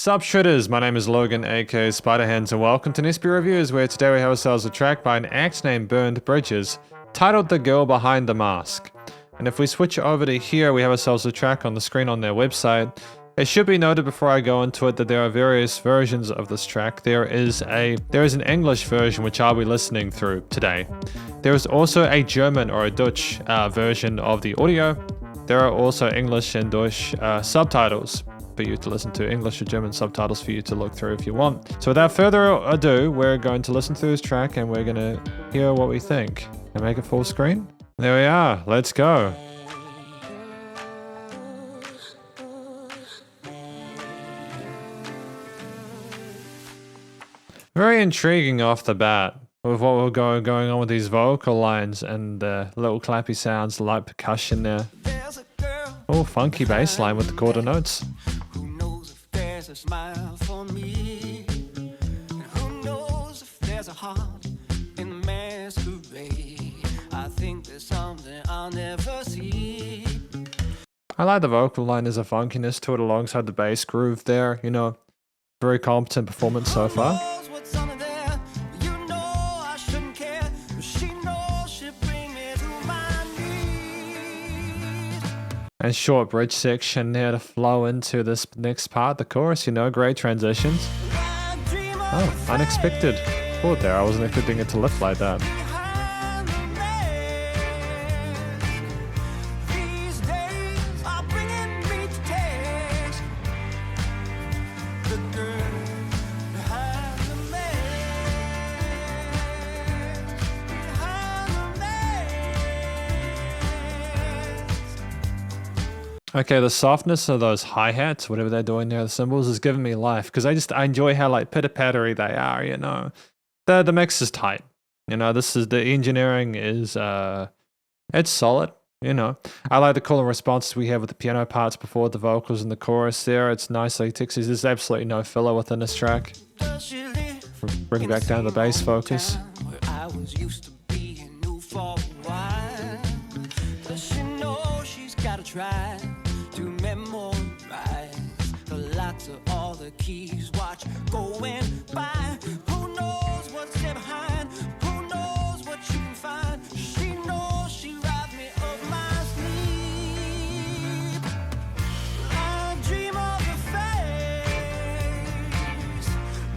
Sup shredders, my name is Logan aka Spiderhands and welcome to SP Reviews, where today we have ourselves a track by an act named Bernd Bridges titled The Girl Behind the Mask. And if we switch over to here, we have ourselves a track on the screen on their website. It should be noted before I go into it that there are various versions of this track. There is an English version which I'll be listening through today. There is also a German or a Dutch version of the audio. There are also English and Dutch subtitles for you to listen to, English or German subtitles for you to look through if you want. So without further ado, we're going to listen through this track and we're going to hear what we think. And make it full screen? There we are, let's go. Very intriguing off the bat with what we're going on with these vocal lines and little clappy sounds, light percussion there. Oh, funky bass line with the quarter notes. Who knows if there's a smile for me? And who knows if there's a heart in masquerade? I think there's something I'll never see. I like the vocal line. There's a funkiness to it alongside the bass groove there, you know. Very competent performance so far. And short bridge section there to flow into this next part, the chorus, you know, great transitions. Oh, unexpected chord there. I wasn't expecting it to lift like that. Okay, the softness of those hi-hats, whatever they're doing there, the cymbals, is giving me life. Because I enjoy how like pitter-pattery they are, you know. The mix is tight. You know, the engineering is, it's solid, you know. I like the call and responses we have with the piano parts before the vocals and the chorus there. It's nicely texy. There's absolutely no filler within this track. Bring back down the bass focus. Try to memorize the lots of all the keys. Watch going by. Who knows what's there behind? Who knows what you can find? She knows she robbed me of my sleep. I dream of the face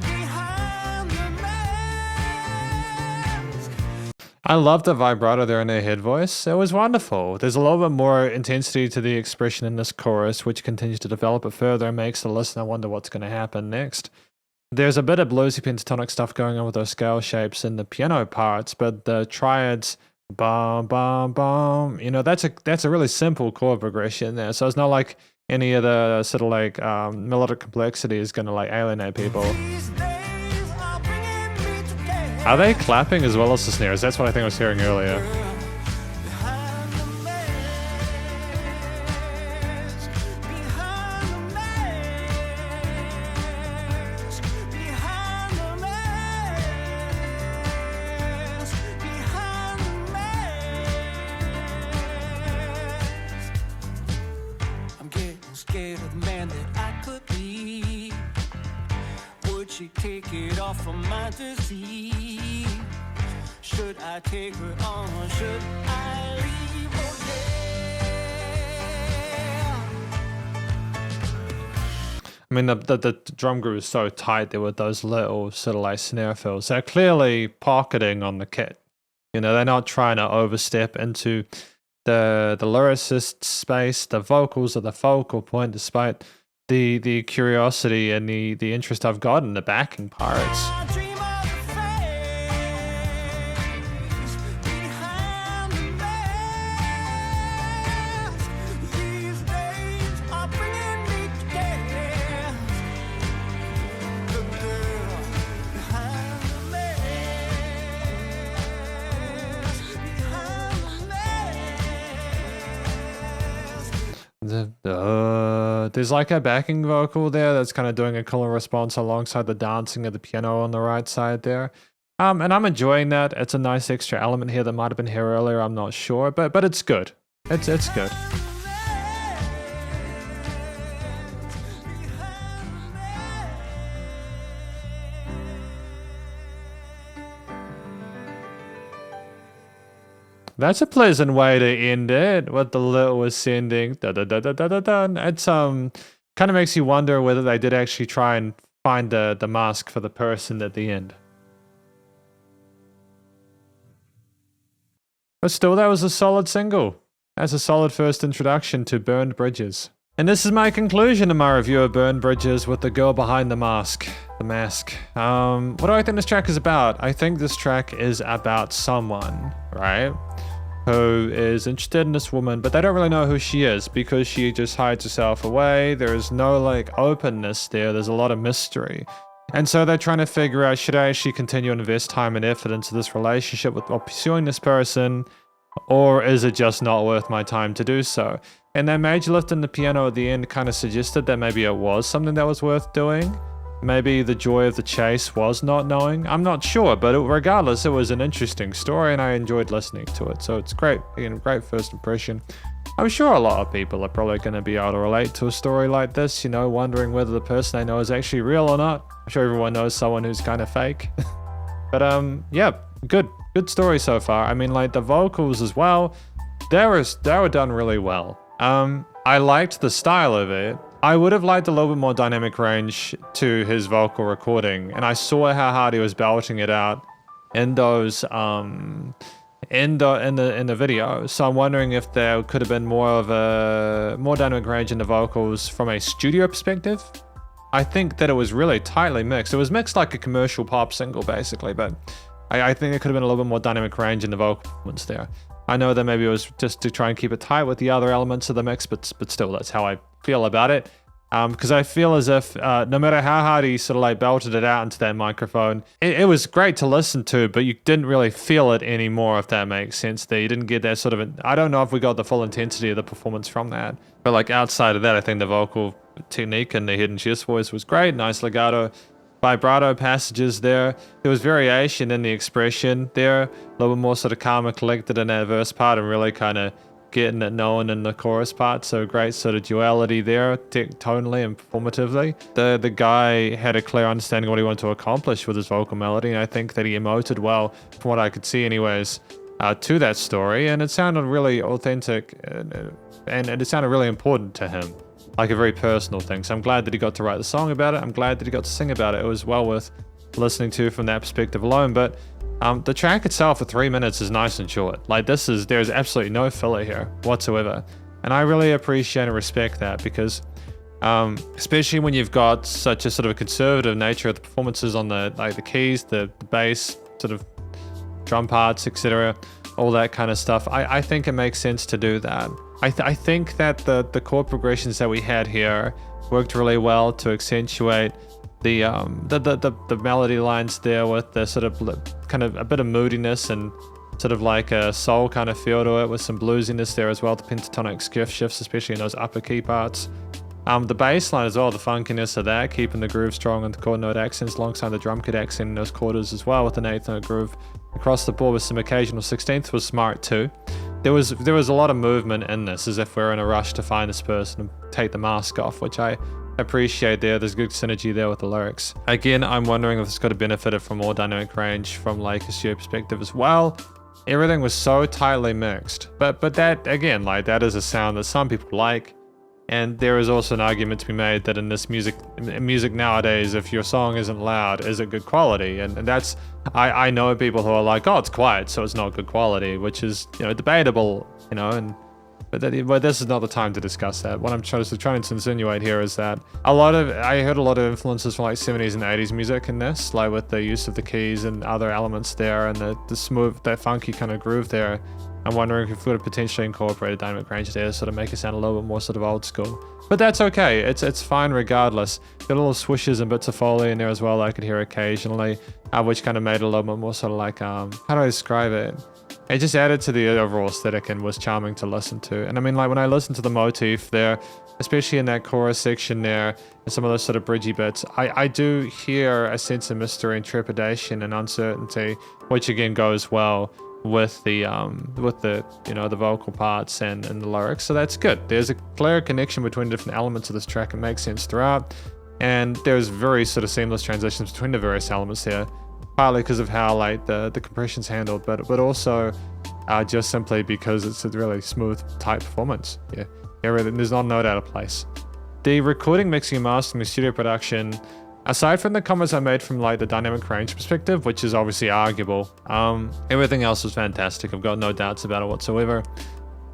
behind the mask. I love the vibrato there in her head voice. It was wonderful. There's a little bit more intensity to the expression in this chorus, which continues to develop it further and makes the listener wonder what's going to happen next. There's a bit of bluesy pentatonic stuff going on with those scale shapes in the piano parts, but the triads, bum, bum, bum, you know, that's a really simple chord progression there. So it's not like any of the sort of like melodic complexity is going to like alienate people. Are they clapping as well as the snares? That's what I think I was hearing earlier. I'm getting scared of the man that I could be. Would she take it off from my disease? Should I take her on or should I leave her there? I mean, the drum groove is so tight there with those little sort of like snare fills. They're clearly pocketing on the kit. You know, they're not trying to overstep into the lyricist space. The vocals are the focal point, despite the curiosity and the interest I've got in the backing parts. There's like a backing vocal there that's kind of doing a call and response alongside the dancing of the piano on the right side there. And I'm enjoying that. It's a nice extra element here that might have been here earlier, I'm not sure, but it's good. It's good. That's a pleasant way to end it with the little ascending. Da da da da da da da. It's kind of makes you wonder whether they did actually try and find the mask for the person at the end. But still, that was a solid single. That's a solid first introduction to Bernd Bridges. And this is my conclusion of my review of Bernd Bridges with the girl behind the mask. The mask. What do I think this track is about? I think this track is about someone, right? Who is interested in this woman, but they don't really know who she is because she just hides herself away. There is no like openness there. There's a lot of mystery. And so they're trying to figure out, should I actually continue to invest time and effort into this relationship while pursuing this person? Or is it just not worth my time to do so? And that major lift in the piano at the end kind of suggested that maybe it was something that was worth doing. Maybe the joy of the chase was not knowing. I'm not sure, but regardless, it was an interesting story and I enjoyed listening to it. So it's great. Again, great first impression. I'm sure a lot of people are probably going to be able to relate to a story like this, you know, wondering whether the person they know is actually real or not. I'm sure everyone knows someone who's kind of fake. But yeah, good story so far. I mean, like the vocals as well, they were done really well. I liked the style of it. I would have liked a little bit more dynamic range to his vocal recording, and I saw how hard he was belting it out in those in the video. So I'm wondering if there could have been more dynamic range in the vocals from a studio perspective. I think that it was really tightly mixed. It was mixed like a commercial pop single basically, but I think there could have been a little bit more dynamic range in the vocal performance there. I know that maybe it was just to try and keep it tight with the other elements of the mix, but still, that's how I feel about it. Because I feel as if no matter how hard he sort of like belted it out into that microphone, it was great to listen to, but you didn't really feel it anymore, if that makes sense there. You didn't get that sort of, I don't know if we got the full intensity of the performance from that. But like outside of that, I think the vocal technique and the hidden chest voice was great. Nice legato, vibrato passages there. There was variation in the expression there. A little bit more sort of calm and collected in that verse part and really kind of getting it known in the chorus part. So great sort of duality there, tonally and performatively. The guy had a clear understanding of what he wanted to accomplish with his vocal melody, and I think that he emoted well, from what I could see anyways, to that story, and it sounded really authentic and it sounded really important to him, like a very personal thing. So I'm glad that he got to write the song about it. I'm glad that he got to sing about it. It was well worth listening to from that perspective alone. But the track itself for 3 minutes is nice and short. Like there's absolutely no filler here whatsoever. And I really appreciate and respect that, because especially when you've got such a sort of a conservative nature of the performances on the keys, the bass, sort of drum parts, etc., all that kind of stuff. I think it makes sense to do that. I think that the chord progressions that we had here worked really well to accentuate the melody lines there, with the sort of kind of a bit of moodiness and sort of like a soul kind of feel to it, with some bluesiness there as well, the pentatonic shifts, especially in those upper key parts. The bass line as well, the funkiness of that, keeping the groove strong and the chord note accents alongside the drum kit accent in those quarters as well, with an 8th note groove across the board with some occasional 16th was smart too. There was a lot of movement in this, as if we're in a rush to find this person and take the mask off, which I appreciate there. There's good synergy there with the lyrics. Again, I'm wondering if this could have benefited from more dynamic range from like a studio perspective as well. Everything was so tightly mixed, but that, again, like that is a sound that some people like. And there is also an argument to be made that in this music nowadays, if your song isn't loud, is it good quality? And that's, I know people who are like, oh, it's quiet, so it's not good quality, which is, you know, debatable, you know, but this is not the time to discuss that. What I'm trying to insinuate here is that I heard a lot of influences from like 70s and 80s music in this, like with the use of the keys and other elements there, and the smooth, that funky kind of groove there. I'm wondering if we would have potentially incorporated dynamic range there to sort of make it sound a little bit more sort of old school. But that's okay, it's fine regardless. Got little swishes and bits of foley in there as well that I could hear occasionally, which kind of made it a little bit more sort of like, how do I describe it? It just added to the overall aesthetic and was charming to listen to. And I mean, like when I listened to the motif there, especially in that chorus section there, and some of those sort of bridgy bits, I do hear a sense of mystery and trepidation and uncertainty, which again goes well with the you know, the vocal parts and the lyrics. So that's good. There's a clear connection between different elements of this track. It makes sense throughout, and there's very sort of seamless transitions between the various elements here, partly because of how like the compression's handled, but also just simply because it's a really smooth, tight performance. Yeah, there's not a note out of place. The recording, mixing, and mastering, the studio production, aside from the comments I made from like the dynamic range perspective, which is obviously arguable, everything else was fantastic. I've got no doubts about it whatsoever.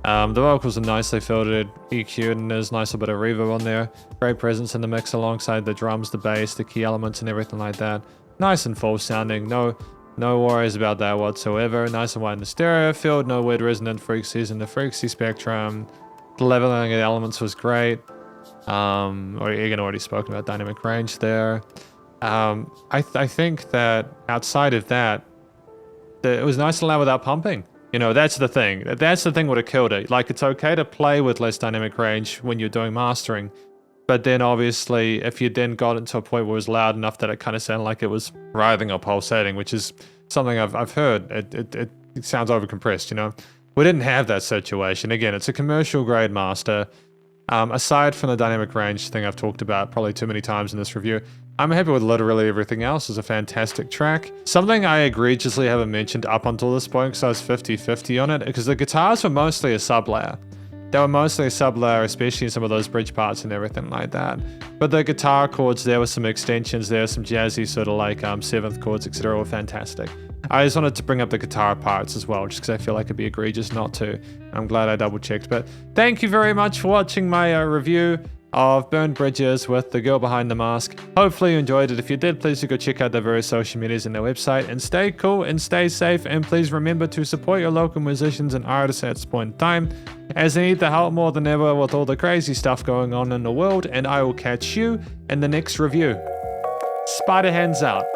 The vocals are nicely filtered, EQ'd, and there's a nice little bit of reverb on there. Great presence in the mix alongside the drums, the bass, the key elements, and everything like that. Nice and full sounding. No worries about that whatsoever. Nice and wide in the stereo field. No weird resonant frequencies in the frequency spectrum. The leveling of the elements was great. Or Egan already spoken about dynamic range there. I think that outside of that, it was nice and loud without pumping. You know, that's the thing. That's the thing would have killed it. Like, it's okay to play with less dynamic range when you're doing mastering, but then obviously if you then got it to a point where it was loud enough that it kind of sounded like it was writhing or pulsating, which is something I've heard. It sounds overcompressed, you know. We didn't have that situation. Again, it's a commercial grade master. Aside from the dynamic range thing I've talked about probably too many times in this review, I'm happy with literally everything else. It's a fantastic track. Something I egregiously haven't mentioned up until this point, because I was 50-50 on it, because the guitars were mostly a sub-layer. They were mostly a sub-layer, especially in some of those bridge parts and everything like that. But the guitar chords, there were some extensions there, some jazzy sort of like 7th chords, etc. were fantastic. I just wanted to bring up the guitar parts as well, just because I feel like it'd be egregious not to. I'm glad I double checked. But thank you very much for watching my review of Bernd Bridges with The Girl Behind the Mask. Hopefully you enjoyed it. If you did, please do go check out their various social medias and their website, and stay cool and stay safe, and please remember to support your local musicians and artists at this point in time, as they need the help more than ever with all the crazy stuff going on in the world. And I will catch you in the next review. Spiderhands out.